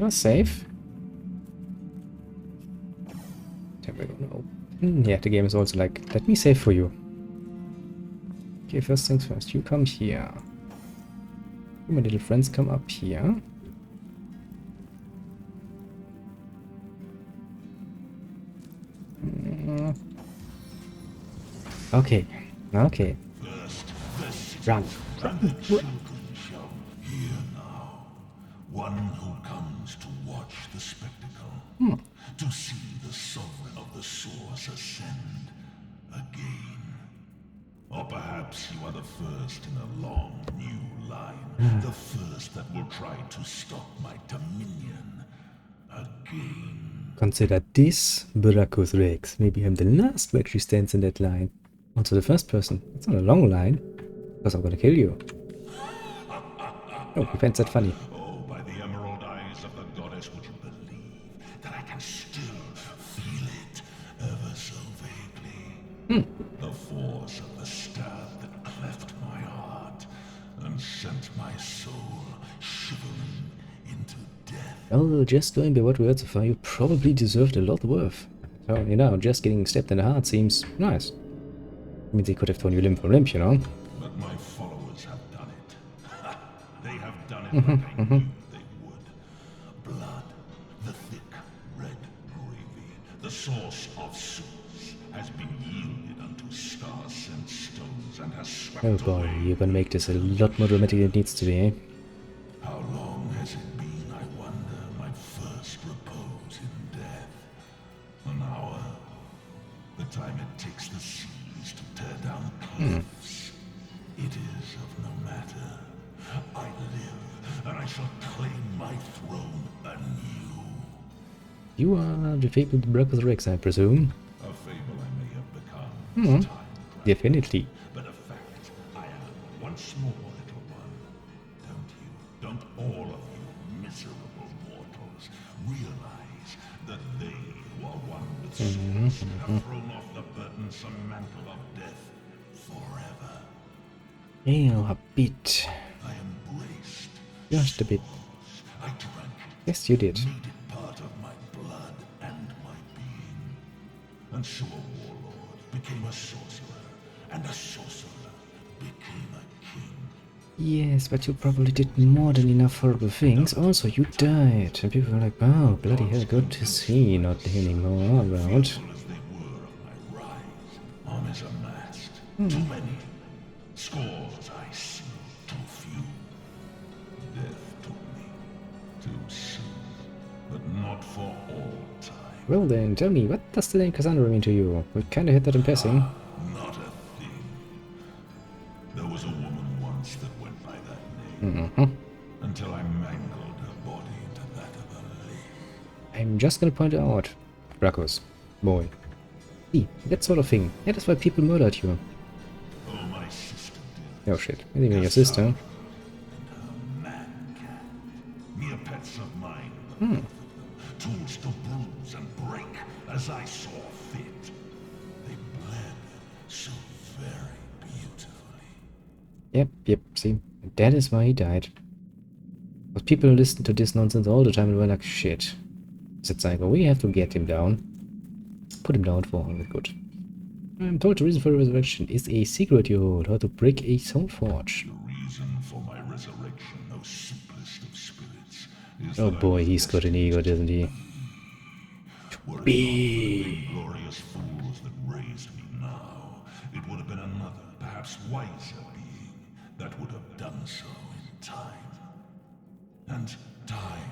Ever safe? Then we're gonna open. Yeah, the game is also like, let me save for you. Okay, first things first. You come here. You, my little friends, come up here. Okay. Okay. Run. Here now, one who comes to watch the spectacle, to see the sovereign of the source ascend again. Or perhaps you are the first in a long new line, the first that will try to stop my dominion again. Consider this Brachus Rex. Maybe I'm the last who actually stands in that line. Also the first person. It's not a long line, because I'm gonna kill you. Oh, he finds that funny. Oh, by the emerald eyes of the goddess, would you believe that I can still feel it ever so vaguely? The force of the stab that cleft my heart and sent my soul shivering into death. Well, just going by what we heard so far, you probably deserved a lot worse. So, you know, just getting stabbed in the heart seems nice. I mean, they could have torn you limb from limb, you know? But my followers have done it. They have done it like I knew they would. Blood, the thick red gravy, the source of souls, has been yielded unto star-sent stones and has swept Oh boy, away. you're gonna make this a lot more dramatic than it needs to be, eh? How long has it been, I wonder, my first repose in death? An hour. The time it takes the seas to tear down cliffs. It is of no matter. I live, and I shall claim my throne anew. You are the fabled Brachus Rex, I presume. A fable I may have become. Time Definitely. but a fact I am once more, little one. Don't you, don't all of you miserable mortals realize that they who are one with souls have thrown off the burdensome mantle of death forever? Yeah, a bit. I embraced Just a bit. souls. I drank it, Yes, you did. made it part of my blood and my being. And so a warlord became a sorcerer, and a sorcerer became a king. Yes, but you probably did more than enough horrible things. Also, you died. And people were like, wow, bloody hell, good to see not anymore around. Full as they were of my rise, armies amassed, too many. Scores I see, too few. Death took me, too soon, but not for all time. Well then, tell me, what does the name Cassandra mean to you? We kinda hit that in passing. Not a thing. There was a woman once that went by that name, until I mangled her body into that of a leaf. I'm just gonna point out, Brachus, boy. See, that sort of thing. That is why people murdered you. Oh, my sister did. Oh shit, maybe your sister. And her man cat. Mere pets of mine, the both of them. Tools to bruise and break as I saw fit. They bled so very beautifully. Yep, see, that is why he died. But people listen to this nonsense all the time and were like, shit. Said Psycho, we have to get him down. Put him down for all the good. I'm told the reason for the resurrection is a secret you hold, how to break a soul forge. The reason for my resurrection, O simplest of spirits, is Oh that boy, he's got an ego, doesn't he? were it not for the Be. glorious fools that raised me now, it would have been another, perhaps wiser being that would have done so in time. And time.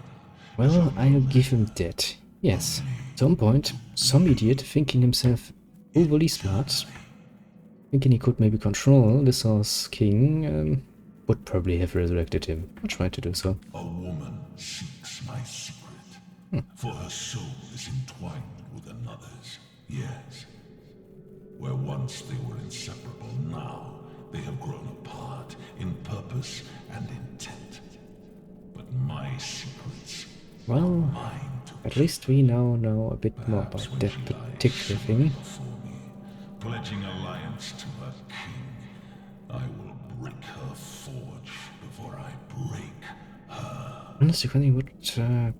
Well, I'll give him that. Yes, at some point, some idiot thinking himself overly smart, thinking he could maybe control the Source King, would probably have resurrected him, or tried to do so. A woman seeks my secret, for her soul is entwined with another's. Yes. Where once they were inseparable, now they have grown apart in purpose and intent. But my secrets are Well, mine to at least we now know a bit more about when that she lies particular thing. before me, pledging alliance to her king. I will break her forge before I break her. On a honest, depending what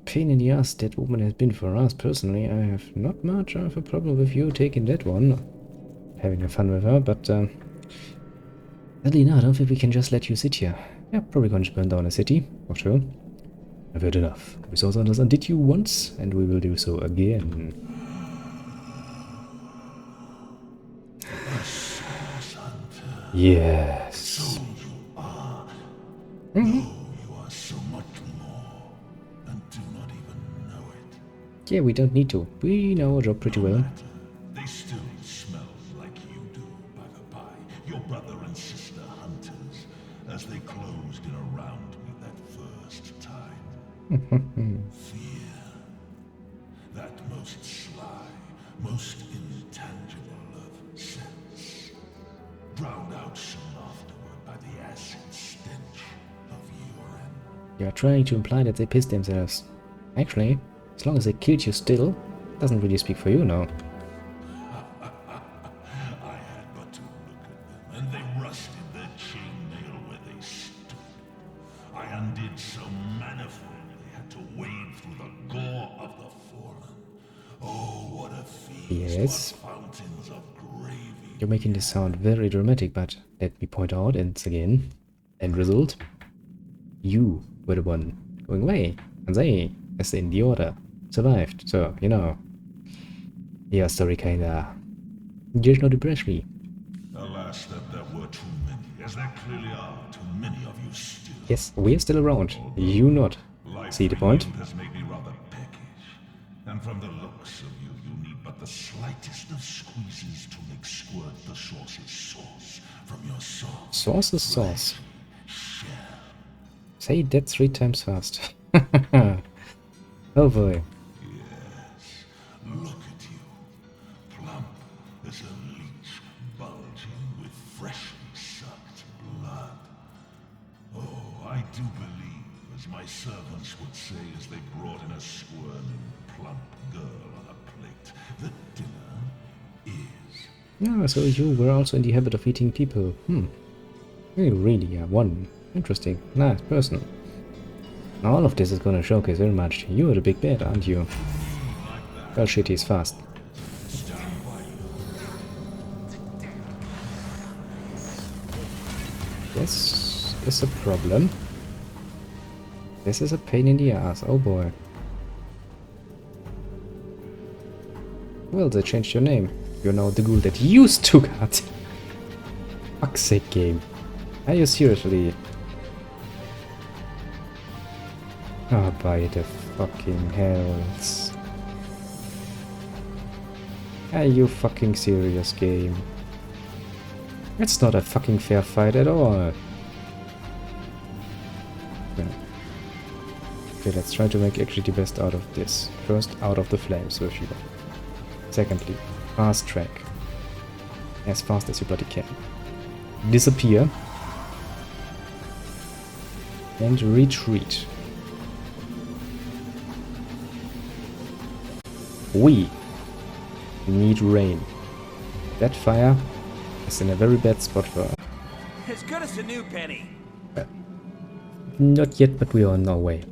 pain in the ass that woman has been for us personally, I have not much of a problem with you taking that one. Having fun with her, but sadly no, I don't think we can just let you sit here. Yeah, probably gonna burn down a city, for sure. I've heard enough. We saw Sanders undid you once, and we will do so again. Yes. So you are. No, you are so much more, and do not even know it. Yeah, we don't need to. We know our job pretty well. They still smell like you do, by the by. Your brother and sister hunters, as they closed in around me that first time. Fear. That most sly, most intangible of sense. Drowned out soon afterward by the acid stench of urine. You are trying to imply that they pissed themselves. Actually, as long as they killed you still, doesn't really speak for you now. I had but to look at them, and they rusted their chainmail where they stood. I undid so manifold they had to wade through the gore of the fallen. Oh, what a feast! Yes. What fountains of gravy! You're making this sound very dramatic, but let me point out, and again, end result. You were the one going away, and they, as in the order, survived. So, you know, your story kinda just not impress me. Alas, that there were too many, as there clearly are too many of you still. Yes, we're still around. You not. Life See the point? renewed has made me rather peckish, and from the looks of you, you need but the slightest of squeezes to make squirt the sauce's sauce from your soft Sauce is sauce. shell. Say that 3 times fast. Oh boy. Yes, look at you, plump as a leech, bulging with freshly sucked blood. Oh, I do believe, as my servants would say as they brought in a squirming, plump girl on a plate, that dinner is. Yeah, so you were also in the habit of eating people. You really are one interesting, nice person. Now all of this is gonna showcase very much. You're the big bad, aren't you? Well, shit, he's fast. This is a problem. This is a pain in the ass, oh boy. Well, they changed your name. You're now the ghoul that used to cut. Fuck's sake, game. Are you seriously? Oh, by the fucking hells. Are you fucking serious, game? It's not a fucking fair fight at all. Yeah. Okay, let's try to make actually the best out of this. First, out of the flames with you. Secondly, fast track. As fast as you bloody can. Disappear. And retreat. We need rain. That fire is in a very bad spot for us. As good as a new penny. Not yet, but we are on our way.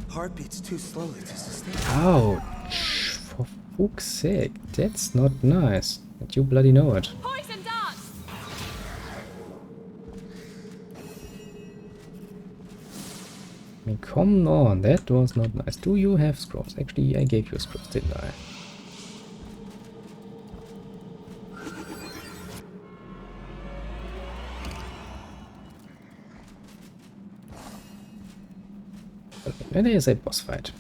Heartbeat's too slowly to sustain. Ouch! For fuck's sake, that's not nice. But you bloody know it. Poison darts! I mean, come on, that was not nice. Do you have scrolls? Actually, I gave you scrolls, didn't I? And there's a boss fight.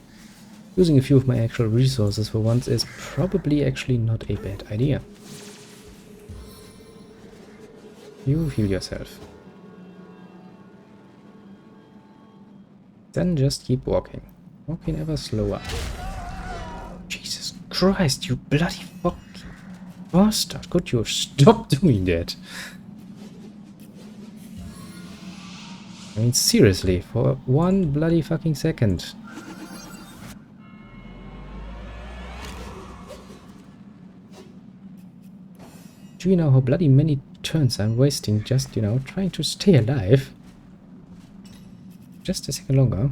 Using a few of my actual resources for once is probably actually not a bad idea. You heal yourself. Then just keep walking. Walking ever slower. Jesus Christ, you bloody fucking bastard. Could you stop doing that? I mean, seriously, for one bloody fucking second. Do you know how bloody many turns I'm wasting just, you know, trying to stay alive? just a second longer.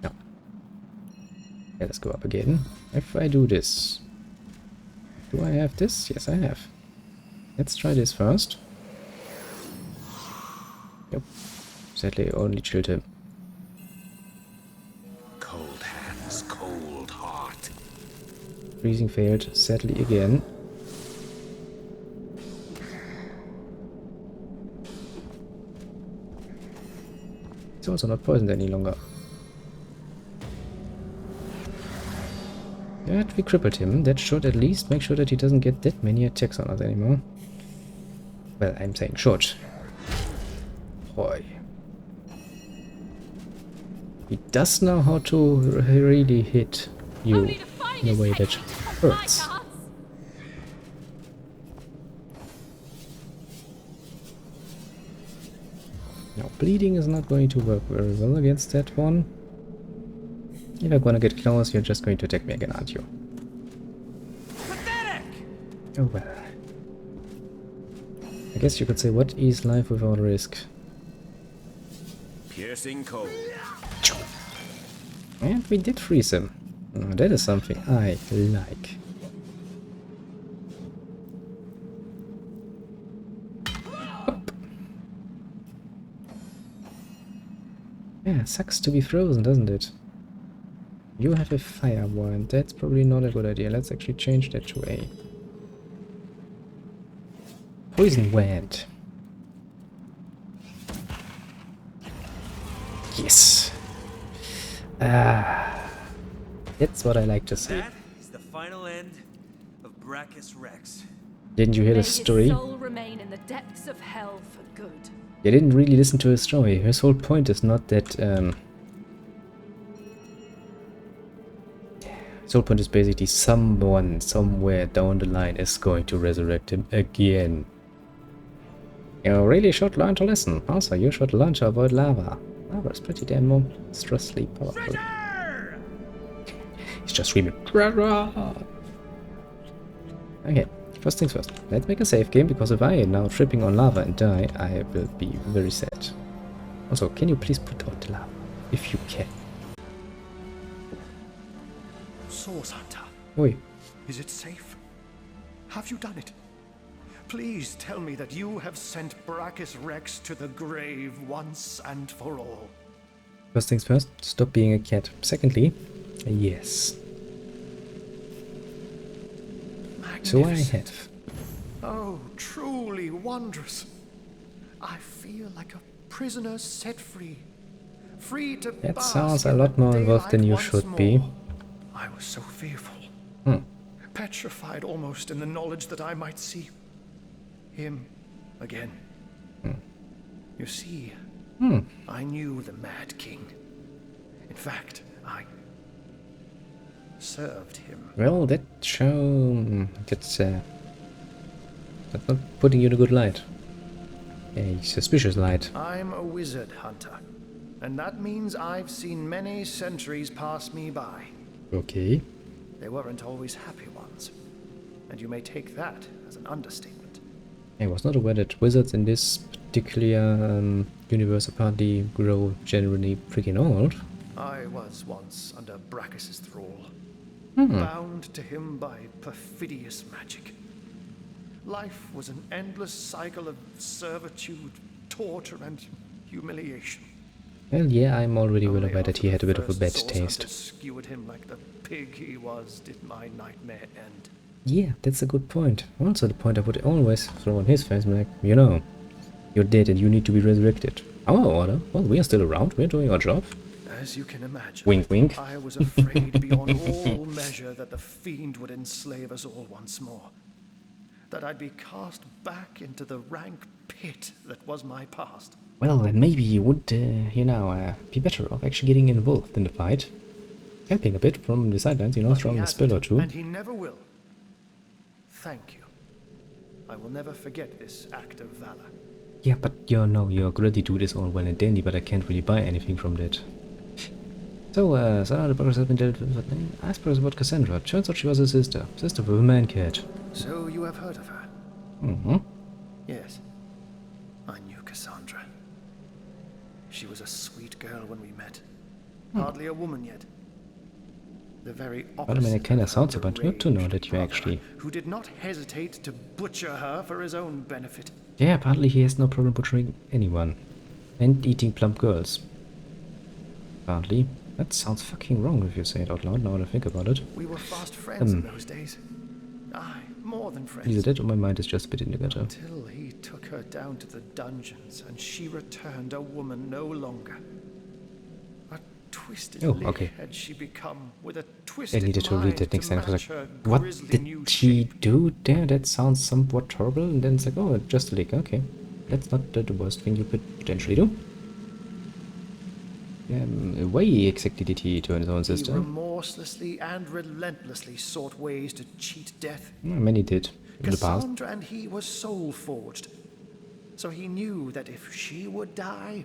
No. Yeah, let's go up again. If I do this... Do I have this? Yes, I have. Let's try this first. Yep. Sadly, I only chilled him. Cold hands, cold heart. Freezing failed, sadly again. He's also not poisoned any longer. But we crippled him. That should at least make sure that he doesn't get that many attacks on us anymore. Well, I'm saying should. Boy. He does know how to really hit you in a way that hurts. Now, bleeding is not going to work very well against that one. If I'm gonna get close, you're just going to attack me again, aren't you? Pathetic! Oh well. I guess you could say, what is life without risk? Piercing cold. And we did freeze him. Oh, that is something I like. Up. Yeah, sucks to be frozen, doesn't it? You have a fire wand. That's probably not a good idea. Let's actually change that to a poison wand. Yes. That's what I like to see. That is the final end of Brachus Rex. Didn't you hear May the story? his soul remain in the depths of hell for good. You didn't really listen to his story. His whole point is not that. His whole point is basically someone somewhere down the line is going to resurrect him again. You really should learn to listen. Also, you should learn to avoid lava. Lava is pretty damn monstrously powerful. He's just screaming. Okay, first things first. Let's make a save game, because if I am now tripping on lava and die, I will be very sad. Also, can you please put out the lava? If you can. Source Hunter, Oi. is it safe? Have you done it? Please tell me that you have sent Brachus Rex to the grave once and for all. First things first, stop being a cat. Secondly, yes. So I Magnificent. have. Oh, truly wondrous. I feel like a prisoner set free. Free to That bask sounds a in lot the more involved than daylight you once should be. more. I was so fearful. Petrified almost in the knowledge that I might see him again. You see, I knew the Mad King. In fact, I served him. Well, that show... That's not putting you in a good light. A suspicious light. I'm a wizard hunter, and that means I've seen many centuries pass me by. Okay. They weren't always happy ones, and you may take that as an understatement. I was not aware that wizards in this particular universe apparently grow generally freaking old. I was once under Brachus's thrall, bound to him by perfidious magic. Life was an endless cycle of servitude, torture, and humiliation. Well, yeah, I'm already well Only aware that after he the had a bit of a first bad source taste. hunter skewered him like the pig he was, did my nightmare end. Yeah, that's a good point. Also the point I would always throw on his face, like, you know, you're dead and you need to be resurrected. Our order? Well, we are still around, we're doing our job. As you can imagine, Wink, wink. I was afraid beyond all measure that the fiend would enslave us all once more. That I'd be cast back into the rank pit that was my past. Well, then maybe you would, be better off actually getting involved in the fight. Helping a bit from the sidelines, But he throwing a hasn't, spell or two. and he never will. Thank you. I will never forget this act of valor. Yeah, but your gratitude is all well and dandy, but I can't really buy anything from that. So now the progress has been dealt with. Ask us about Cassandra. Turns out she was a sister. Sister with a man cat. So you have heard of her? Mm-hmm. Yes. I knew Cassandra. She was a sweet girl when we met. Hardly a woman yet. The very Warte mal, der opposite Kenner of her sounds about good to know that deranged you brother, actually... who did not hesitate to butcher her for his own benefit. Yeah, apparently he has no problem butchering anyone. And eating plump girls. Apparently. That sounds fucking wrong if you say it out loud, now that I think about it. We were fast friends in those days. Aye, more than friends. Either that or my mind is just a bit in the gutter. Until he took her down to the dungeons and she returned a woman no longer. A twisted Oh, okay. had she become with a I twisted needed to read mind that next time. I was match like, her what grisly new did she shape. do there? That sounds somewhat horrible. And then it's like, oh, just a leak. Okay. That's not the worst thing you could potentially do. Why exactly did he turn his own He sister? remorselessly and relentlessly sought ways to cheat death. Many did in the past. Cassandra and he were soul forged. So he knew that if she would die,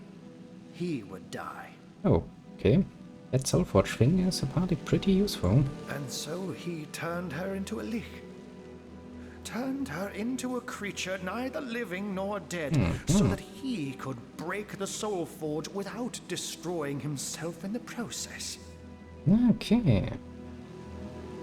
he would die. Oh, okay. That Soulforge thing is apparently pretty useful. And so he turned her into a lich. Turned her into a creature neither living nor dead, so that he could break the soul forge without destroying himself in the process. Okay.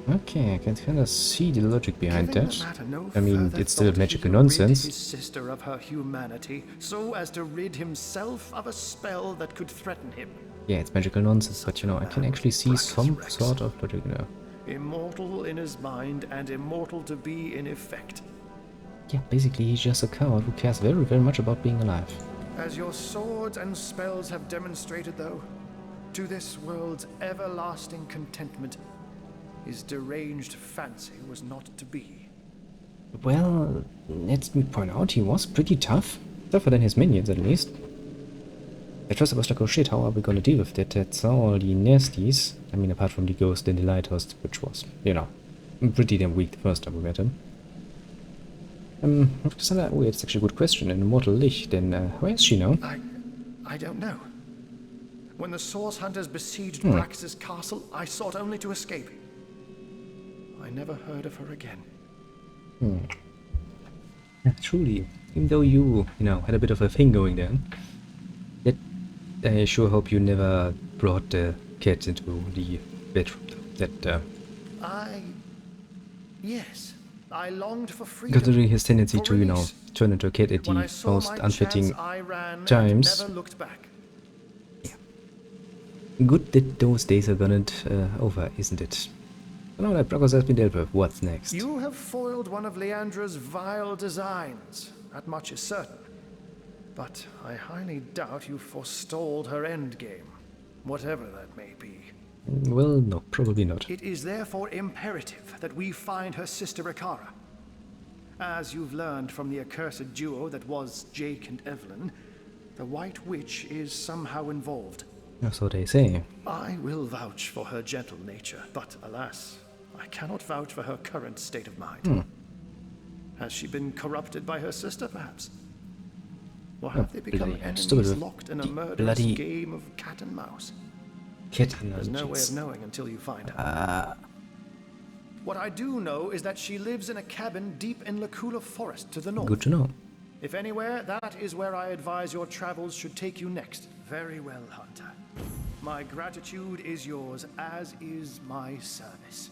Okay, I can kind of see the logic behind Giving that. the matter no I mean, further it's still thought, he magical rid nonsense. his sister of her humanity, so as to rid himself of a spell that could threaten him. Yeah, it's magical nonsense, but you know, I can actually see some sort of logic there. Immortal in his mind and immortal to be in effect. Yeah, basically he's just a coward who cares very, very much about being alive. As your swords and spells have demonstrated, though, to this world's everlasting contentment, his deranged fancy was not to be. Well, let me point out, he was pretty tough. Tougher than his minions, at least. At first I was like, oh shit, how are we gonna deal with that? That's all the nasties. I mean, apart from the ghost in the lighthouse, which was, you know, pretty damn weak the first time we met him. Oh, it's actually a good question. An immortal Lich, then where is she now? I don't know. When the Source Hunters besieged Brax's castle, I sought only to escape. I never heard of her again. Yeah, truly, even though you know, had a bit of a thing going there, that I sure hope you never brought the cat into the bedroom. That, Yes, I longed for freedom. considering his tendency for to, you know, release. turn into a cat at the When I saw most my unfitting chance, I ran and times. never looked back. Good that those days are gone over, isn't it? Now that progress has been dealt with, what's next? You have foiled one of Leandra's vile designs. That much is certain. But I highly doubt you forestalled her endgame, whatever that may be. Well, no, probably not. It is therefore imperative that we find her sister Ikara. As you've learned from the accursed duo that was Jake and Evelyn, the White Witch is somehow involved. So they say. I will vouch for her gentle nature, but alas, I cannot vouch for her current state of mind. Has she been corrupted by her sister, perhaps? Or have they become bloody enemies stupid locked in a the murderous bloody game of cat and mouse? Cat There's no way analogies. of knowing until you find her. What I do know is that she lives in a cabin deep in Lakula Forest to the north. Good to know. If anywhere, that is where I advise your travels should take you next. Very well, Hunter. My gratitude is yours, as is my service.